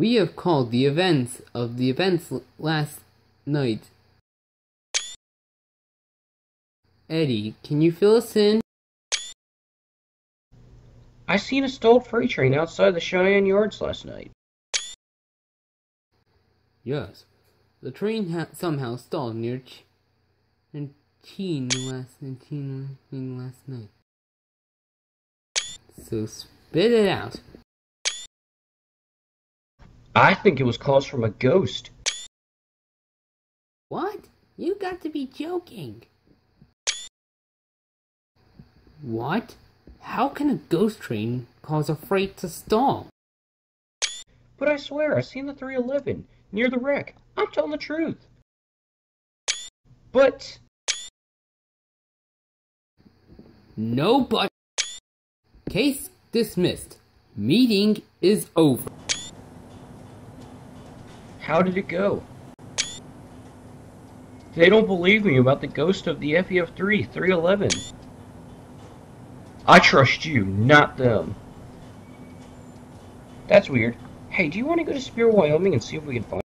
We have called the events last night. Eddie, can you fill us in? I seen a stalled freight train outside the Cheyenne Yards last night. Yes. The train somehow stalled near last night. So spit it out. I think it was caused from a ghost. What? You got to be joking. What? How can a ghost train cause a freight to stall? But I swear, I seen the 311 near the wreck. I'm telling the truth. But... No but. Case dismissed. Meeting is over. how did it go? They don't believe me about the ghost of the FEF3 311. I trust you, not them. That's weird. Hey, do you want to go to Spear, Wyoming and see if we can find